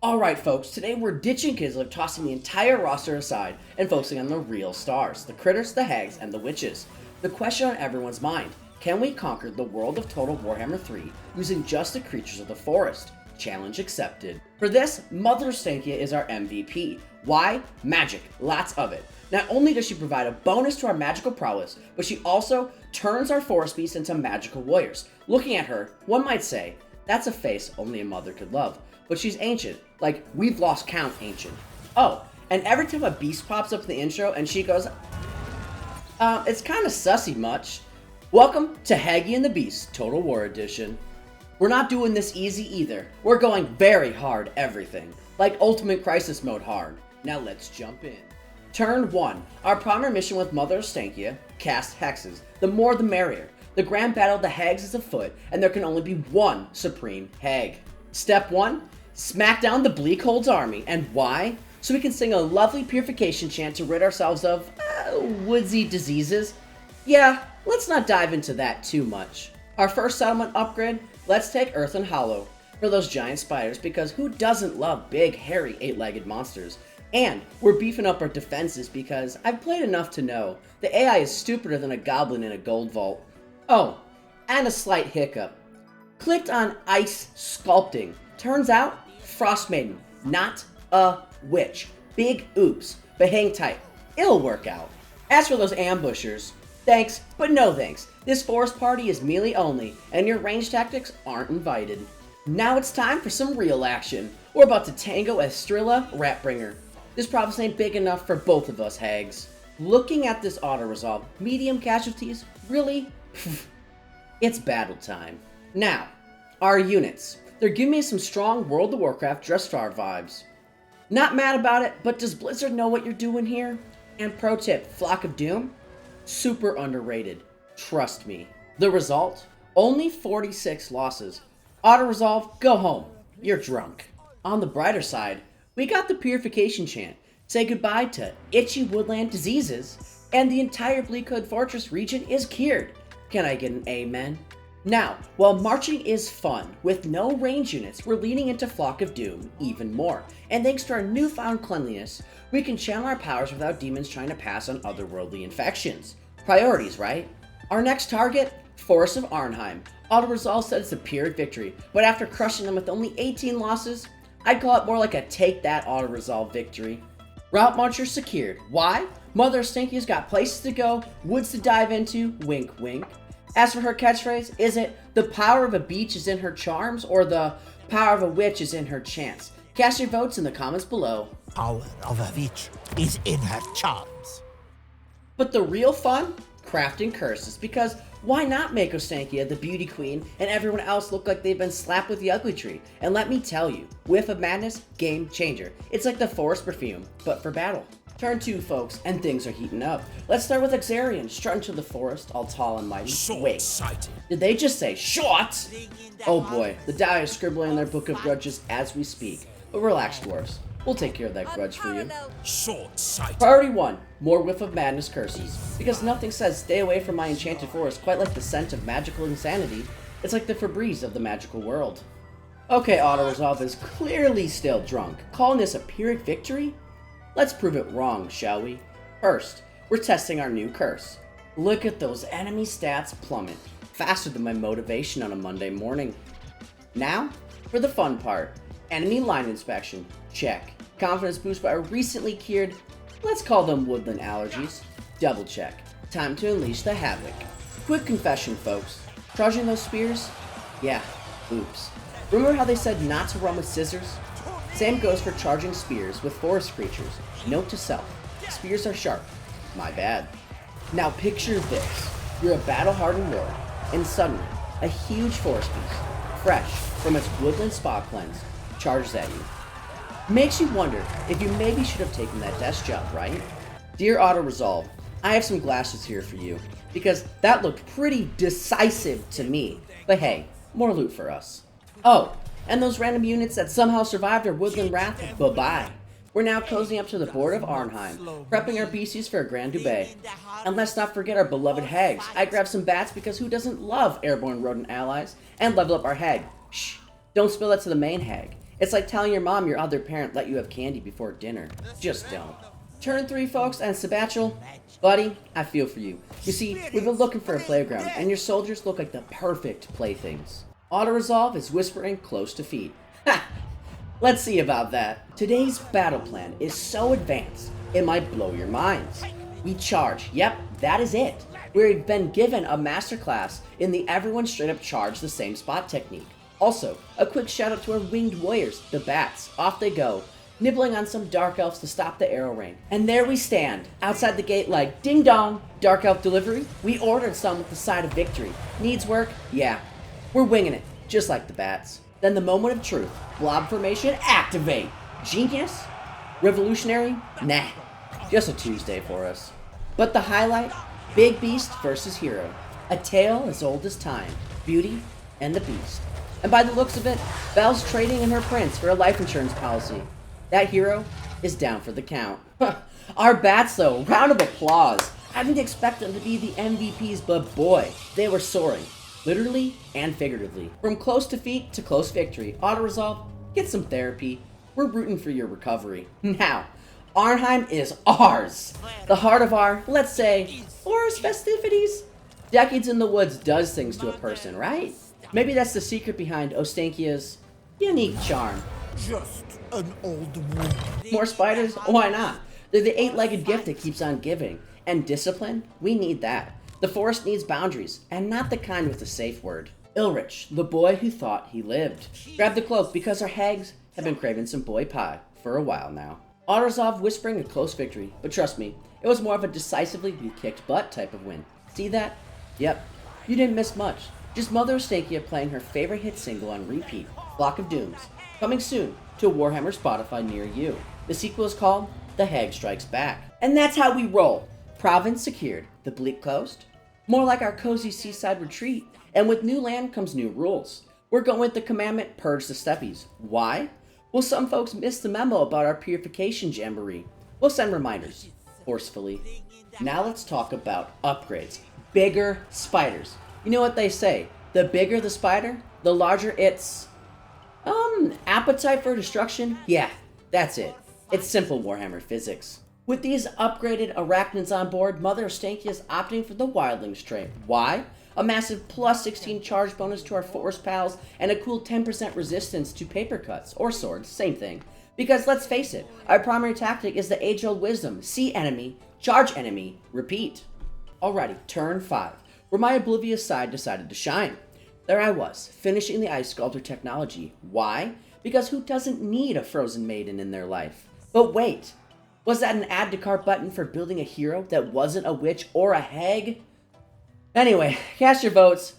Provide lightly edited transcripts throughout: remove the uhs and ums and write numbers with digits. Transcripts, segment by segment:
Alright folks, today we're ditching Kislev, tossing the entire roster aside and focusing on the real stars, the critters, the hags, and the witches. The question on everyone's mind, can we conquer the world of Total Warhammer 3 using just the creatures of the forest? Challenge accepted. For this, Mother Stankia is our MVP. Why? Magic. Lots of it. Not only does she provide a bonus to our magical prowess, but she also turns our forest beasts into magical warriors. Looking at her, one might say, that's a face only a mother could love. But she's ancient. Like, we've lost count ancient. Oh, and every time a beast pops up in the intro and she goes, it's kind of sussy much. Welcome to Haggy and the Beast, Total War Edition. We're not doing this easy either. We're going very hard everything. Like Ultimate Crisis Mode hard. Now let's jump in. Turn 1. Our primary mission with Mother Stankia, cast hexes. The more the merrier. The grand battle of the hags is afoot, and there can only be one supreme hag. Step 1. Smack down the Bleakhold's army. And why? So we can sing a lovely purification chant to rid ourselves of, woodsy diseases. Yeah, let's not dive into that too much. Our first settlement upgrade, let's take Earthen Hollow for those giant spiders, because who doesn't love big, hairy, 8-legged monsters? And we're beefing up our defenses because I've played enough to know the AI is stupider than a goblin in a gold vault. Oh, and a slight hiccup. Clicked on Ice Sculpting. Turns out, Frost Maiden, not a witch. Big oops, but hang tight. It'll work out. As for those ambushers, thanks, but no thanks. This forest party is melee only, and your range tactics aren't invited. Now it's time for some real action. We're about to tango Estrilla Ratbringer. This province ain't big enough for both of us hags. Looking at this auto-resolve, medium casualties, really? It's battle time. Now, our units. They're giving me some strong World of Warcraft Dressfar vibes. Not mad about it, but does Blizzard know what you're doing here? And pro tip, Flock of Doom? Super underrated. Trust me. The result? Only 46 losses. Auto-resolve, go home. You're drunk. On the brighter side, we got the Purification Chant. Say goodbye to itchy woodland diseases, and the entire Bleakhood Fortress region is cured. Can I get an amen? Now, while marching is fun, with no range units, we're leaning into Flock of Doom even more. And thanks to our newfound cleanliness, we can channel our powers without demons trying to pass on otherworldly infections. Priorities, right? Our next target? Forest of Arnheim. Auto-resolve said it's a pyrrhic victory, but after crushing them with only 18 losses, I'd call it more like a take that auto-resolve victory. Route Marcher secured. Why? Mother Stinky's got places to go, woods to dive into, wink wink. As for her catchphrase, is it the power of a beach is in her charms, or the power of a witch is in her chants? Cast your votes in the comments below. Power of a witch is in her charms. But the real fun? Crafting curses, because why not make Ostankia the beauty queen and everyone else look like they've been slapped with the ugly tree? And let me tell you, Whiff of Madness, game changer. It's like the forest perfume, but for battle. Turn 2, folks, and things are heating up. Let's start with Exarian, strutting to the forest, all tall and mighty. Wait, did they just say short? Oh boy, the Dai is scribbling in their book of grudges as we speak. But relax, dwarves. We'll take care of that grudge for you. Priority 1, more Whiff of Madness curses. Because nothing says stay away from my enchanted forest quite like the scent of magical insanity. It's like the Febreze of the magical world. Okay, Auto-Resolve is clearly still drunk. Calling this a pyrrhic victory? Let's prove it wrong, shall we? First, we're testing our new curse. Look at those enemy stats plummet, faster than my motivation on a Monday morning. Now, for the fun part. Enemy line inspection, check. Confidence boost by a recently cured, let's call them woodland allergies, double check. Time to unleash the havoc. Quick confession, folks. Charging those spears? Yeah, oops. Remember how they said not to run with scissors? Same goes for charging spears with forest creatures. Note to self, spears are sharp. My bad. Now picture this. You're a battle-hardened lord, and suddenly, a huge forest beast, fresh from its woodland spa cleanse, charges at you. Makes you wonder if you maybe should have taken that desk job, right? Dear Auto-Resolve, I have some glasses here for you, because that looked pretty decisive to me. But hey, more loot for us. Oh, and those random units that somehow survived our woodland wrath, bye-bye. We're now cozying up to the board of Arnheim, prepping our beasties for a grand dubé. And let's not forget our beloved hags. I grabbed some bats because who doesn't love airborne rodent allies? And level up our hag. Shh, don't spill that to the main hag. It's like telling your mom your other parent let you have candy before dinner. Just don't. Turn 3, folks, and Sebastial, buddy, I feel for you. You see, we've been looking for a playground, and your soldiers look like the perfect playthings. Auto-resolve is whispering close to feet. Ha! Let's see about that. Today's battle plan is so advanced, it might blow your minds. We charge. Yep, that is it. We've been given a masterclass in the everyone straight up charge the same spot technique. Also, a quick shout out to our winged warriors, the bats. Off they go, nibbling on some dark elves to stop the arrow rain. And there we stand, outside the gate like ding dong, dark elf delivery. We ordered some with the side of victory. Needs work? Yeah. We're winging it, just like the bats. Then the moment of truth. Blob formation, activate. Genius? Revolutionary? Nah. Just a Tuesday for us. But the highlight? Big beast versus hero. A tale as old as time. Beauty and the beast. And by the looks of it, Belle's trading in her prince for a life insurance policy. That hero is down for the count. Our bats though, round of applause. I didn't expect them to be the MVPs, but boy, they were soaring. Literally and figuratively. From close defeat to close victory, auto-resolve, get some therapy. We're rooting for your recovery. Now, Arnheim is ours. The heart of our, let's say, forest festivities. Decades in the woods does things to a person, right? Maybe that's the secret behind Ostankia's unique charm. Just an old woman. More spiders? Why not? They're the 8-legged gift that keeps on giving. And discipline? We need that. The forest needs boundaries, and not the kind with a safe word. Ilrich, the boy who thought he lived. Grab the cloak because our hags have been craving some boy pie for a while now. Auto-resolve whispering a close victory, but trust me, it was more of a decisively we kicked butt type of win. See that? Yep, you didn't miss much. Just Mother Ostankia playing her favorite hit single on repeat, Flock of Dooms, coming soon to Warhammer Spotify near you. The sequel is called The Hag Strikes Back. And that's how we roll. Province secured, the bleak closed. More like our cozy seaside retreat, and with new land comes new rules. We're going with the commandment, purge the steppies. Why? Well, some folks missed the memo about our purification jamboree. We'll send reminders, forcefully. Now let's talk about upgrades. Bigger spiders. You know what they say, the bigger the spider, the larger its, appetite for destruction? Yeah, that's it. It's simple Warhammer physics. With these upgraded arachnids on board, Mother Ostankia is opting for the wildlings trait. Why? A massive plus 16 charge bonus to our forest pals, and a cool 10% resistance to paper cuts, or swords, same thing. Because let's face it, our primary tactic is the age-old wisdom, see enemy, charge enemy, repeat. Alrighty, turn 5, where my oblivious side decided to shine. There I was, finishing the ice sculptor technology. Why? Because who doesn't need a frozen maiden in their life? But wait, was that an add to cart button for building a hero that wasn't a witch or a hag? Anyway, cast your votes.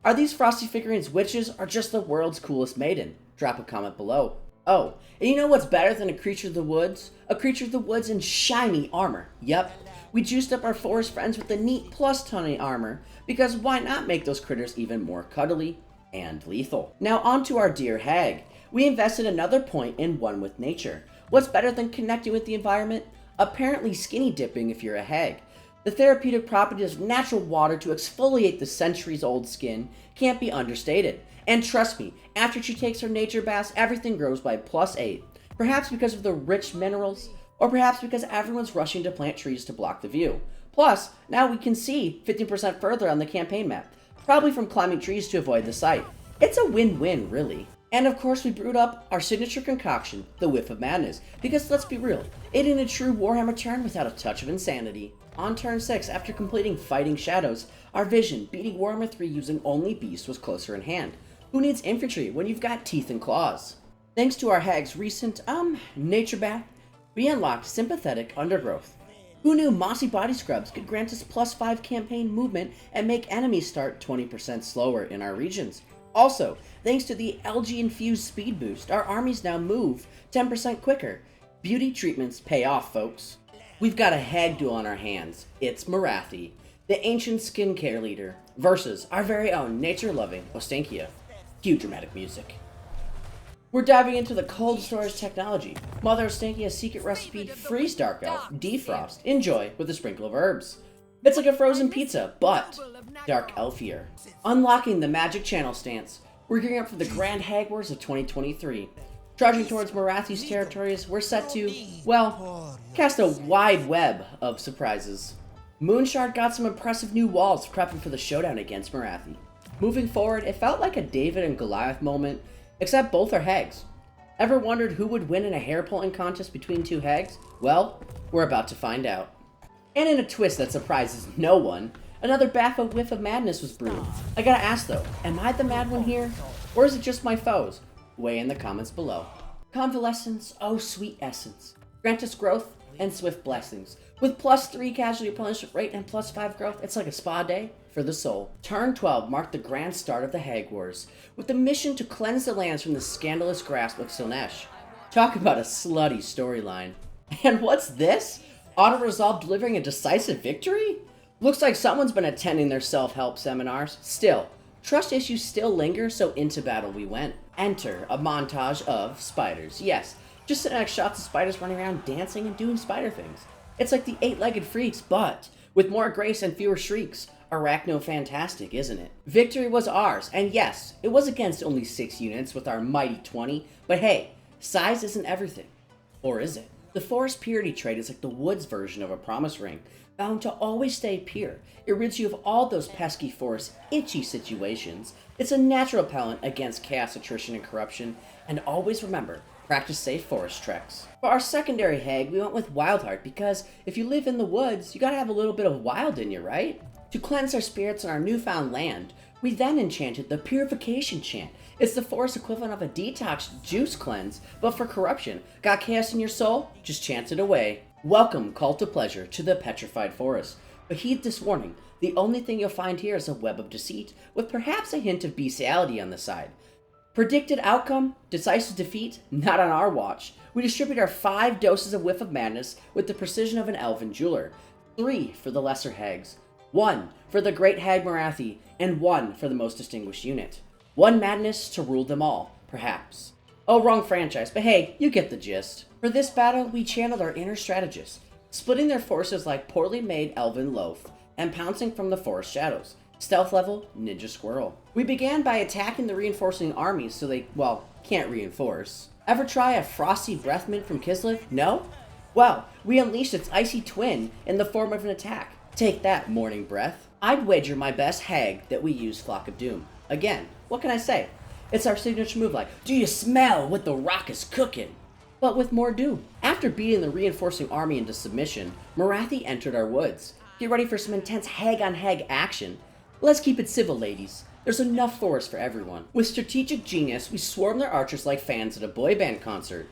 Are these frosty figurines witches or just the world's coolest maiden? Drop a comment below. Oh, and you know what's better than a creature of the woods? A creature of the woods in shiny armor. Yep, we juiced up our forest friends with the neat plus 20 armor, because why not make those critters even more cuddly and lethal? Now onto our dear hag. We invested another point in One with Nature. What's better than connecting with the environment? Apparently skinny dipping if you're a hag. The therapeutic properties of natural water to exfoliate the centuries-old skin can't be understated. And trust me, after she takes her nature baths, everything grows by +8. Perhaps because of the rich minerals, or perhaps because everyone's rushing to plant trees to block the view. Plus, now we can see 15% further on the campaign map, probably from climbing trees to avoid the sight. It's a win-win, really. And of course we brewed up our signature concoction, the Whiff of Madness, because let's be real, it ain't a true Warhammer turn without a touch of insanity. On turn 6, after completing Fighting Shadows, our vision, beating Warhammer 3 using only Beast, was closer in hand. Who needs infantry when you've got teeth and claws? Thanks to our hag's recent, nature bath, we unlocked Sympathetic Undergrowth. Who knew mossy body scrubs could grant us +5 campaign movement and make enemies start 20% slower in our regions? Also, thanks to the algae-infused speed boost, our armies now move 10% quicker. Beauty treatments pay off, folks. We've got a hag duel on our hands. It's Morathi, the ancient skincare leader, versus our very own nature-loving Ostankia. Cue dramatic music. We're diving into the cold storage technology. Mother Ostankia's secret recipe, freeze dark elf, defrost, enjoy with a sprinkle of herbs. It's like a frozen pizza, but dark elfier. Unlocking the magic channel stance, we're gearing up for the Grand Hag Wars of 2023. Charging towards Morathi's territories, we're set to, well, cast a wide web of surprises. Moonshard got some impressive new walls prepping for the showdown against Morathi. Moving forward, it felt like a David and Goliath moment, except both are hags. Ever wondered who would win in a hair-pulling contest between two hags? Well, we're about to find out. And in a twist that surprises no one, another baffled whiff of madness was brewed. I gotta ask though, am I the mad one here? Or is it just my foes? Weigh in the comments below. Convalescence, oh sweet essence. Grant us growth and swift blessings. With +3 casualty replenishment rate and +5 growth, it's like a spa day for the soul. Turn 12 marked the grand start of the Hag Wars, with the mission to cleanse the lands from the scandalous grasp of Slaanesh. Talk about a slutty storyline. And what's this? Auto-resolve delivering a decisive victory? Looks like someone's been attending their self-help seminars. Still, trust issues still linger, so into battle we went. Enter a montage of spiders. Yes, just cinematic shots of spiders running around dancing and doing spider things. It's like the 8-legged freaks, but with more grace and fewer shrieks. Arachno-fantastic, isn't it? Victory was ours, and yes, it was against only 6 units with our mighty 20, but hey, size isn't everything. Or is it? The forest purity trait is like the woods version of a promise ring, bound to always stay pure. It rids you of all those pesky forest itchy situations. It's a natural repellent against chaos, attrition, and corruption, and always remember, practice safe forest treks. For our secondary hag, we went with Wildheart because if you live in the woods, you gotta have a little bit of wild in you, right? To cleanse our spirits in our newfound land, we then enchanted the Purification Chant. It's the forest equivalent of a detox juice cleanse, but for corruption. Got chaos in your soul? Just chant it away. Welcome, Cult of Pleasure, to the Petrified Forest. But heed this warning, the only thing you'll find here is a web of deceit, with perhaps a hint of bestiality on the side. Predicted outcome? Decisive defeat? Not on our watch. We distribute our 5 doses of Whiff of Madness with the precision of an elven jeweler. 3 for the lesser hags. 1 for the great hag Morathi, and 1 for the most distinguished unit. 1 madness to rule them all, perhaps. Oh, wrong franchise, but hey, you get the gist. For this battle, we channeled our inner strategists, splitting their forces like poorly made elven loaf, and pouncing from the forest shadows. Stealth level, ninja squirrel. We began by attacking the reinforcing armies so they, well, can't reinforce. Ever try a frosty breath mint from Kislev? No? Well, we unleashed its icy twin in the form of an attack. Take that, morning breath. I'd wager my best hag that we use Flock of Doom. Again, what can I say? It's our signature move like, do you smell what the rock is cooking? But with more doom. After beating the reinforcing army into submission, Morathi entered our woods. Get ready for some intense hag-on-hag action. Let's keep it civil, ladies. There's enough forest for everyone. With strategic genius, we swarm their archers like fans at a boy band concert.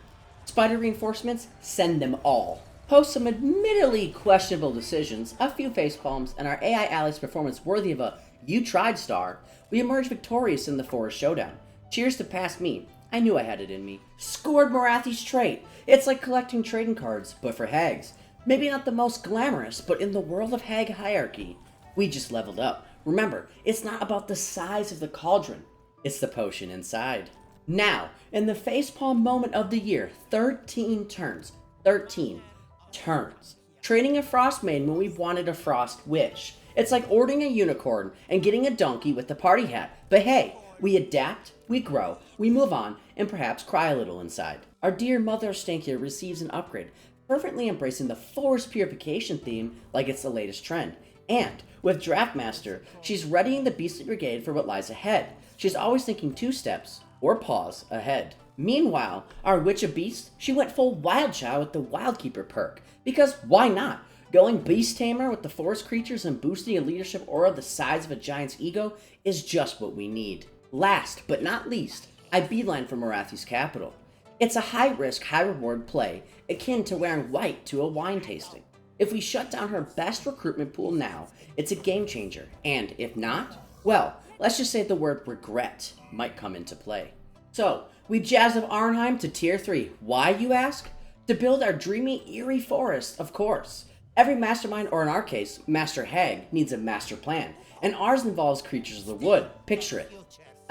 Spider reinforcements? Send them all. Post some admittedly questionable decisions, a few facepalms, and our AI ally's performance worthy of a "you tried" star, we emerged victorious in the forest showdown. Cheers to past me. I knew I had it in me. Scored Morathi's trait. It's like collecting trading cards, but for hags. Maybe not the most glamorous, but in the world of hag hierarchy, we just leveled up. Remember, it's not about the size of the cauldron, it's the potion inside. Now, in the facepalm moment of the year, 13 turns. 13 turns. Training a frost maiden when we wanted a frost witch. It's like ordering a unicorn and getting a donkey with the party hat. But hey, we adapt, we grow, we move on, and perhaps cry a little inside. Our dear Mother Stankia receives an upgrade, perfectly embracing the forest purification theme like it's the latest trend. And with Draftmaster, she's readying the Beastly Brigade for what lies ahead. She's always thinking 2 steps, or pause, ahead. Meanwhile, our Witch of Beasts, she went full Wild Child with the Wildkeeper perk. Because why not? Going Beast Tamer with the forest creatures and boosting a leadership aura the size of a giant's ego is just what we need. Last but not least, I beeline for Morathi's capital. It's a high-risk, high-reward play, akin to wearing white to a wine tasting. If we shut down her best recruitment pool now, it's a game changer, and if not, well, let's just say the word regret might come into play. So, we jazzed up Arnheim to tier 3. Why, you ask? To build our dreamy, eerie forest, of course. Every mastermind, or in our case, master hag, needs a master plan, and ours involves creatures of the wood. Picture it.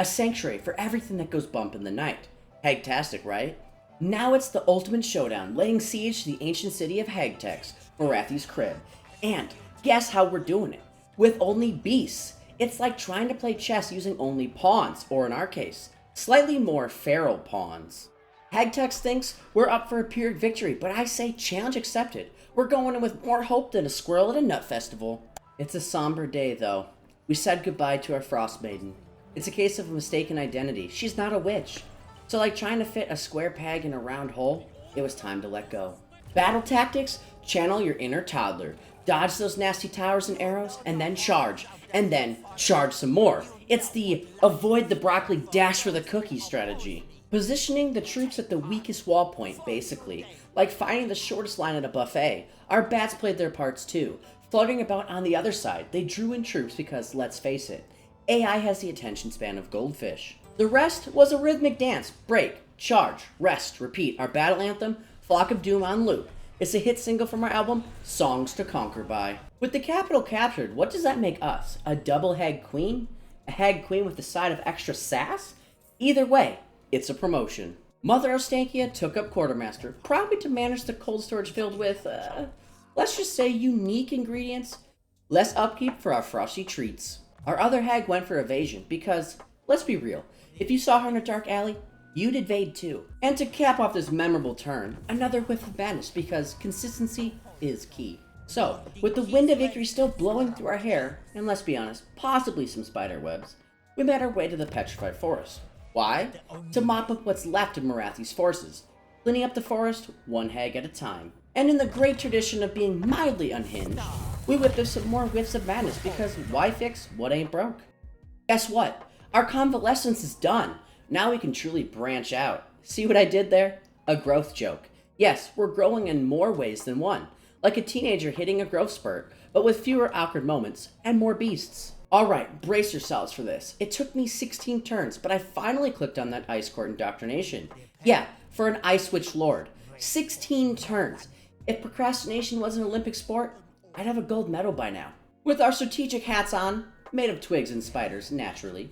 A sanctuary for everything that goes bump in the night. Hagtastic, right? Now it's the ultimate showdown, laying siege to the ancient city of Hagtex, Morathi's crib. And guess how we're doing it? With only beasts. It's like trying to play chess using only pawns, or in our case, slightly more feral pawns. Hagtex thinks we're up for a Pyrrhic victory, but I say challenge accepted. We're going in with more hope than a squirrel at a nut festival. It's a somber day, though. We said goodbye to our Frost Maiden. It's a case of a mistaken identity. She's not a witch. So like trying to fit a square peg in a round hole, it was time to let go. Battle tactics? Channel your inner toddler. Dodge those nasty towers and arrows, and then charge. And then charge some more. It's the avoid the broccoli, dash for the cookie strategy. Positioning the troops at the weakest wall point, basically. Like finding the shortest line at a buffet. Our bats played their parts too. Floating about on the other side, they drew in troops because, let's face it, AI has the attention span of goldfish. The rest was a rhythmic dance. Break, charge, rest, repeat. Our battle anthem, Flock of Doom on loop. It's a hit single from our album, Songs to Conquer By. With the capital captured, what does that make us? A double hag queen? A hag queen with a side of extra sass? Either way, it's a promotion. Mother Ostankia took up quartermaster, probably to manage the cold storage filled with, let's just say unique ingredients, less upkeep for our frosty treats. Our other hag went for evasion because, let's be real, if you saw her in a dark alley, you'd evade too. And to cap off this memorable turn, another whiff of madness because consistency is key. So, with the wind of victory still blowing through our hair, and let's be honest, possibly some spider webs, we made our way to the petrified forest. Why? To mop up what's left of Morathi's forces, cleaning up the forest one hag at a time. And in the great tradition of being mildly unhinged, we whipped up some more whiffs of madness because why fix what ain't broke? Guess what? Our convalescence is done. Now we can truly branch out. See what I did there? A growth joke. Yes, we're growing in more ways than one. Like a teenager hitting a growth spurt, but with fewer awkward moments and more beasts. Alright, brace yourselves for this. It took me 16 turns, but I finally clicked on that Ice Court indoctrination. Yeah, for an Ice Witch Lord. 16 turns. If procrastination was an Olympic sport, I'd have a gold medal by now. With our strategic hats on, made of twigs and spiders, naturally,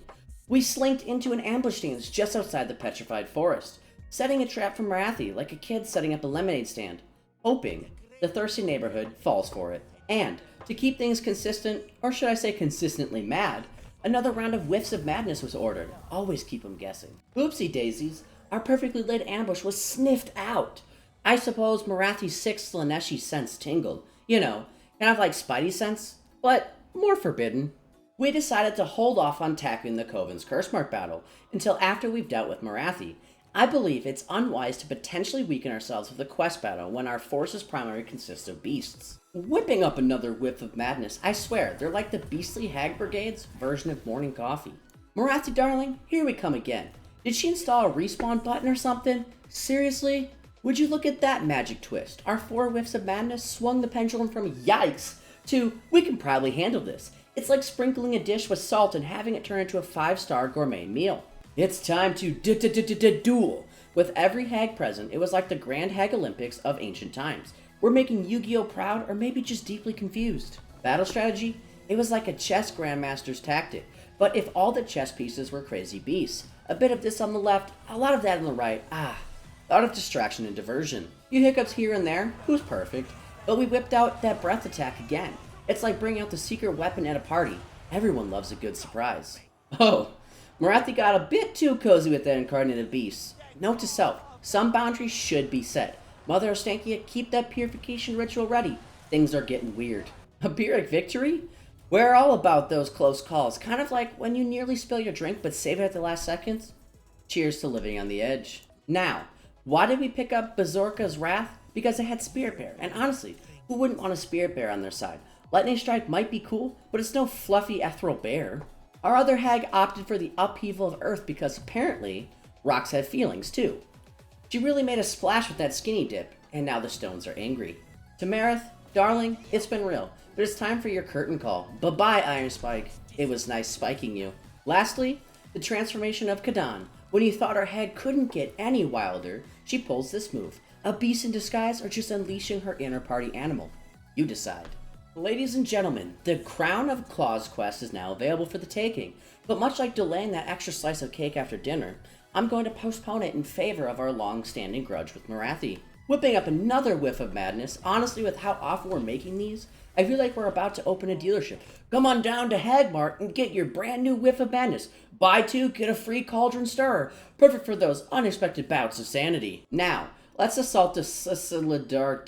we slinked into an ambush stance just outside the petrified forest, setting a trap for Morathi like a kid setting up a lemonade stand, hoping the thirsty neighborhood falls for it. And, to keep things consistent, or should I say consistently mad, another round of whiffs of madness was ordered. Always keep them guessing. Oopsie daisies, our perfectly lit ambush was sniffed out. I suppose Morathi's sixth Slaneshi sense tingled. You know, kind of like Spidey sense, but more forbidden. We decided to hold off on tackling the Coven's Curse Mark battle until after we've dealt with Morathi. I believe it's unwise to potentially weaken ourselves with a quest battle when our forces primarily consist of beasts. Whipping up another whiff of madness, I swear, they're like the beastly hag brigade's version of morning coffee. Morathi darling, here we come again. Did she install a respawn button or something? Seriously? Would you look at that magic twist? Our 4 whiffs of madness swung the pendulum from yikes to we can probably handle this. It's like sprinkling a dish with salt and having it turn into a 5-star gourmet meal. It's time to duel. With every hag present, it was like the Grand Hag Olympics of ancient times. We're making Yu-Gi-Oh! Proud or maybe just deeply confused. Battle strategy? It was like a chess grandmaster's tactic, but if all the chess pieces were crazy beasts. A bit of this on the left, a lot of that on the right. Thought of distraction and diversion. Few hiccups here and there, who's perfect? But we whipped out that breath attack again. It's like bringing out the secret weapon at a party. Everyone loves a good surprise. Oh, Morathi got a bit too cozy with that incarnated beast. Note to self, some boundaries should be set. Mother Ostankia, keep that purification ritual ready. Things are getting weird. A Pyrrhic victory? We're all about those close calls, kind of like when you nearly spill your drink but save it at the last seconds. Cheers to living on the edge. Now, why did we pick up Bazorka's Wrath? Because it had Spirit Bear, and honestly, who wouldn't want a Spirit Bear on their side? Lightning Strike might be cool, but it's no fluffy ethereal bear. Our other hag opted for the upheaval of Earth because apparently, rocks have feelings too. She really made a splash with that skinny dip, and now the stones are angry. Tamarith, darling, it's been real, but it's time for your curtain call. Bye-bye, Iron Spike. It was nice spiking you. Lastly, the transformation of Kadan. When you thought our hag couldn't get any wilder, she pulls this move. A beast in disguise or just unleashing her inner party animal? You decide. Ladies and gentlemen, the Crown of Claws quest is now available for the taking, but much like delaying that extra slice of cake after dinner, I'm going to postpone it in favor of our long-standing grudge with Morathi. Whipping up another whiff of madness. Honestly, with how often we're making these, I feel like we're about to open a dealership. Come on down to Hagmart and get your brand new whiff of madness. Buy two, get a free cauldron stirrer. Perfect for those unexpected bouts of sanity. Now, let's assault the Sicilider.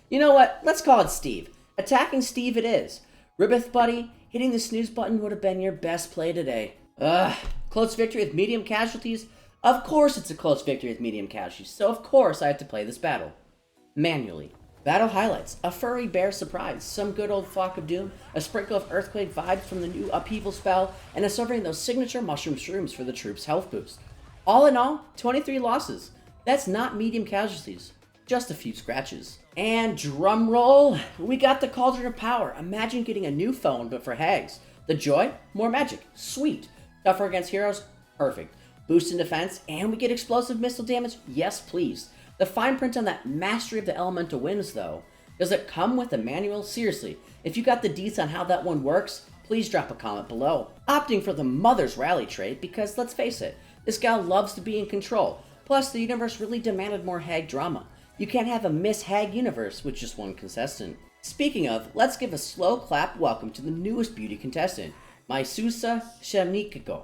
You know what? Let's call it Steve. Attacking Steve it is. Ribbeth, buddy, hitting the snooze button would have been your best play today. Ugh. Close victory with medium casualties? Of course it's a close victory with medium casualties, so of course I have to play this battle. Manually. Battle highlights: a furry bear surprise, some good old Flock of Doom, a sprinkle of earthquake vibes from the new upheaval spell, and a serving those signature mushroom shrooms for the troops' health boost. All in all, 23 losses. That's not medium casualties, just a few scratches. And drum roll, we got the Cauldron of Power. Imagine getting a new phone, but for hags. The joy? More magic. Sweet. Tougher against heroes? Perfect. Boost in defense, and we get explosive missile damage? Yes, please. The fine print on that mastery of the elemental winds, though. Does it come with a manual? Seriously, if you got the deets on how that one works, please drop a comment below. Opting for the Mother's Rally trait because, let's face it, this gal loves to be in control. Plus, the universe really demanded more hag drama. You can't have a Miss Hag universe with just one contestant. Speaking of, let's give a slow clap welcome to the newest beauty contestant, my Susa Shemnikiko.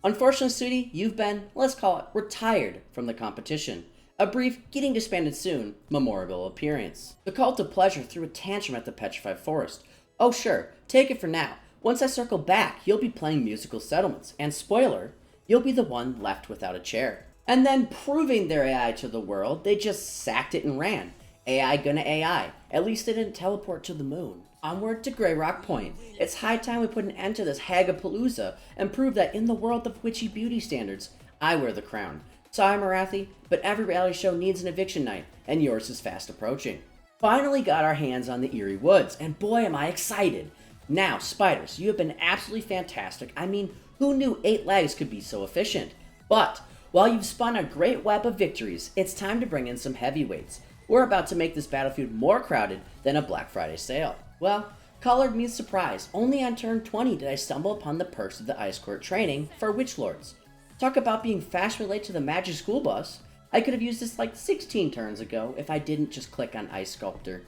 Unfortunately, Sudi, you've been, let's call it, retired from the competition. A brief, getting disbanded soon, memorable appearance. The Cult of Pleasure threw a tantrum at the Petrified Forest. Oh sure, take it for now. Once I circle back, you'll be playing musical settlements, and spoiler, you'll be the one left without a chair. And then proving their AI to the world, they just sacked it and ran. AI gonna AI. At least they didn't teleport to the moon. Onward to Grey Rock Point. It's high time we put an end to this Hagapalooza and prove that in the world of witchy beauty standards, I wear the crown. Sorry, Morathi, but every reality show needs an eviction night, and yours is fast approaching. Finally got our hands on the Eerie Woods, and boy am I excited! Now, Spiders, you have been absolutely fantastic. I mean, who knew 8 legs could be so efficient? But, while you've spun a great web of victories, it's time to bring in some heavyweights. We're about to make this battlefield more crowded than a Black Friday sale. Well, colored means surprise. Only on turn 20 did I stumble upon the perks of the Ice Court training for Witch Lords. Talk about being fast related to the Magic School Bus. I could have used this like 16 turns ago if I didn't just click on Ice Sculptor.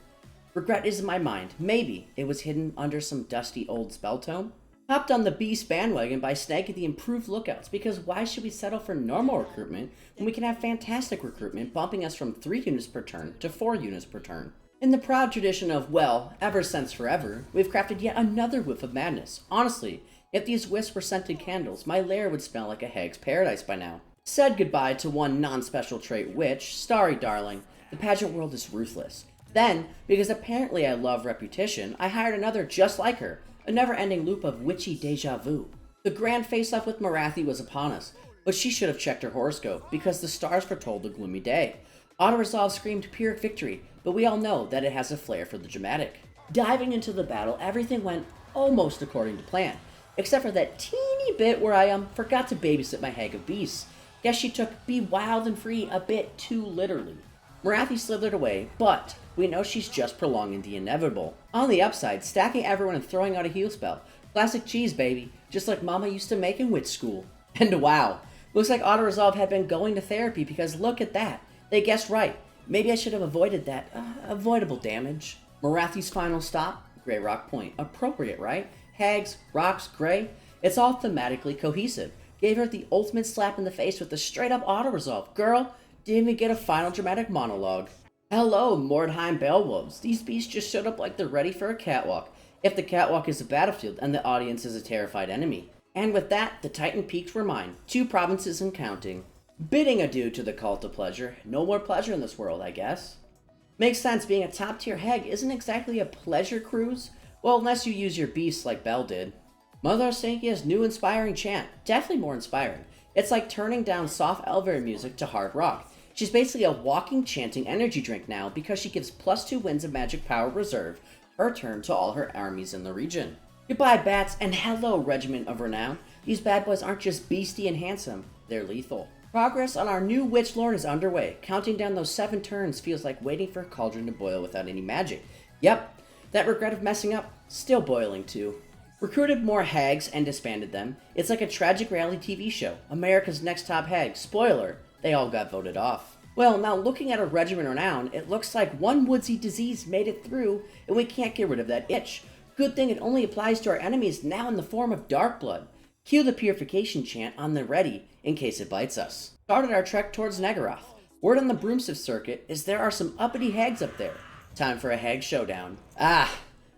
Regret is in my mind. Maybe it was hidden under some dusty old spell tome. Hopped on the Beast bandwagon by snagging the improved lookouts, because why should we settle for normal recruitment when we can have fantastic recruitment bumping us from 3 units per turn to 4 units per turn? In the proud tradition of, well, ever since forever, we've crafted yet another whiff of madness. Honestly, if these whiffs were scented candles, my lair would smell like a hag's paradise by now. Said goodbye to one non-special trait witch. Sorry, darling. The pageant world is ruthless. Then, because apparently I love repetition, I hired another just like her. A never-ending loop of witchy deja vu. The grand face-off with Morathi was upon us, but she should have checked her horoscope, because the stars foretold a gloomy day. Auto-resolve screamed pyrrhic victory, but we all know that it has a flair for the dramatic. Diving into the battle, everything went almost according to plan, except for that teeny bit where I forgot to babysit my hag of beasts. Guess she took be wild and free a bit too literally. Morathi slithered away, but we know she's just prolonging the inevitable. On the upside, stacking everyone and throwing out a heal spell. Classic cheese, baby, just like Mama used to make in witch school. And wow, looks like Auto-Resolve had been going to therapy, because look at that. They guessed right. Maybe I should have avoided that avoidable damage. Morathi's final stop, Grey Rock Point. Appropriate, right? Hags, rocks, grey. It's all thematically cohesive. Gave her the ultimate slap in the face with a straight-up auto-resolve. Girl, didn't even get a final dramatic monologue. Hello, Mordheim Beowulfs. These beasts just showed up like they're ready for a catwalk. If the catwalk is a battlefield and the audience is a terrified enemy. And with that, the Titan peaks were mine. 2 provinces and counting. Bidding adieu to the Cult of Pleasure. No more pleasure in this world, I guess. Makes sense, being a top-tier hag isn't exactly a pleasure cruise. Well, unless you use your beasts like Belle did. Mother Sankia's new inspiring chant. Definitely more inspiring. It's like turning down soft elevator music to hard rock. She's basically a walking, chanting energy drink now, because she gives +2 winds of magic power reserve per turn to all her armies in the region. Goodbye, bats, and hello, Regiment of Renown. These bad boys aren't just beastie and handsome, they're lethal. Progress on our new Witch Lord is underway. Counting down those 7 turns feels like waiting for a cauldron to boil without any magic. Yep, that regret of messing up, still boiling too. Recruited more hags and disbanded them. It's like a tragic reality TV show. America's Next Top Hag. Spoiler, they all got voted off. Well, now looking at a regiment renown, it looks like one woodsy disease made it through, and we can't get rid of that itch. Good thing it only applies to our enemies now in the form of dark blood. Cue the purification chant on the ready in case it bites us. Started our trek towards Negaroth. Word on the Broomstiff circuit is there are some uppity hags up there. Time for a hag showdown.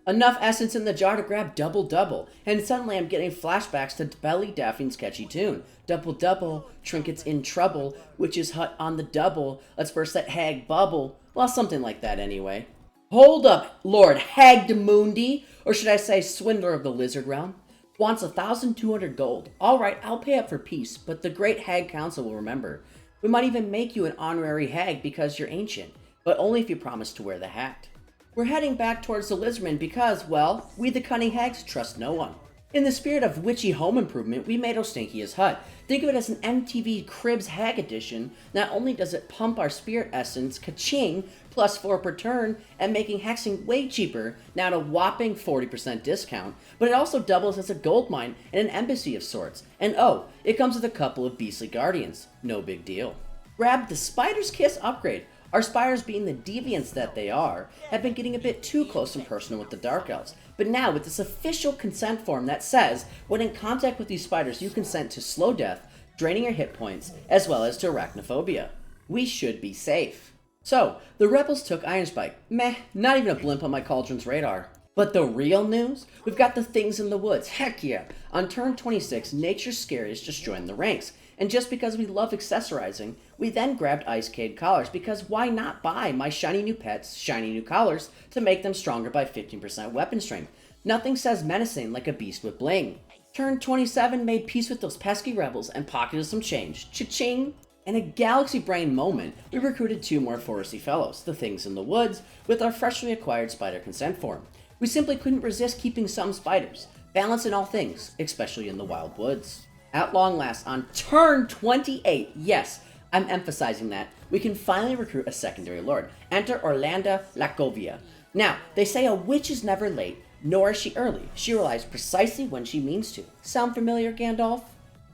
Enough essence in the jar to grab Double Double, and suddenly I'm getting flashbacks to Belly Daffy's catchy tune. Double Double, trinkets in trouble, witch's hut on the double, let's burst that hag bubble. Well, something like that anyway. Hold up, Lord Hagdamundi, or should I say Swindler of the Lizard Realm? Wants 1,200 gold. Alright, I'll pay up for peace, but the Great Hag Council will remember. We might even make you an honorary hag because you're ancient, but only if you promise to wear the hat. We're heading back towards the lizardmen because, well, we the cunning hags trust no one. In the spirit of witchy home improvement, we made Ostinkia's hut. Think of it as an MTV Cribs Hag edition. Not only does it pump our spirit essence, ka-ching, +4 per turn, and making hexing way cheaper, now at a whopping 40% discount, but it also doubles as a gold mine and an embassy of sorts. And oh, it comes with a couple of beastly guardians. No big deal. Grab the Spider's Kiss upgrade. Our spires, being the deviants that they are, have been getting a bit too close and personal with the Dark Elves. But now, with this official consent form that says, when in contact with these spiders, you consent to slow death, draining your hit points, as well as to arachnophobia. We should be safe. So, the rebels took Ironspike. Meh, not even a blimp on my Cauldron's radar. But the real news? We've got the things in the woods. Heck yeah! On turn 26, Nature's Scariest just joined the ranks. And just because we love accessorizing, we then grabbed Icecade collars, because why not buy my shiny new pets shiny new collars to make them stronger by 15% weapon strength? Nothing says menacing like a beast with bling. Turn 27 made peace with those pesky rebels and pocketed some change. Cha-ching! In a galaxy brain moment, we recruited 2 more foresty fellows, the things in the woods, with our freshly acquired spider consent form. We simply couldn't resist keeping some spiders. Balance in all things, especially in the wild woods. At long last, on turn 28, yes, I'm emphasizing that, we can finally recruit a secondary lord. Enter Orlando Lacovia. Now, they say a witch is never late, nor is she early. She relies precisely when she means to. Sound familiar, Gandalf?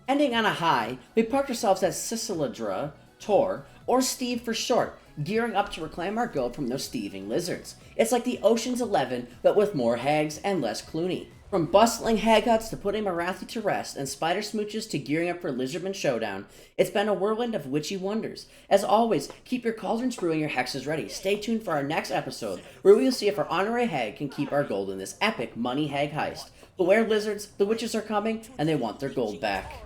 Ending on a high, we parked ourselves at Ciceladra, Tor, or Steve for short, gearing up to reclaim our gold from those thieving lizards. It's like the Ocean's 11, but with more hags and less Clooney. From bustling hag huts to putting Morathi to rest and spider smooches to gearing up for lizardman showdown, it's been a whirlwind of witchy wonders. As always, keep your cauldrons brewing, your hexes ready. Stay tuned for our next episode, where we will see if our honorary hag can keep our gold in this epic money hag heist. Beware lizards, the witches are coming, and they want their gold back.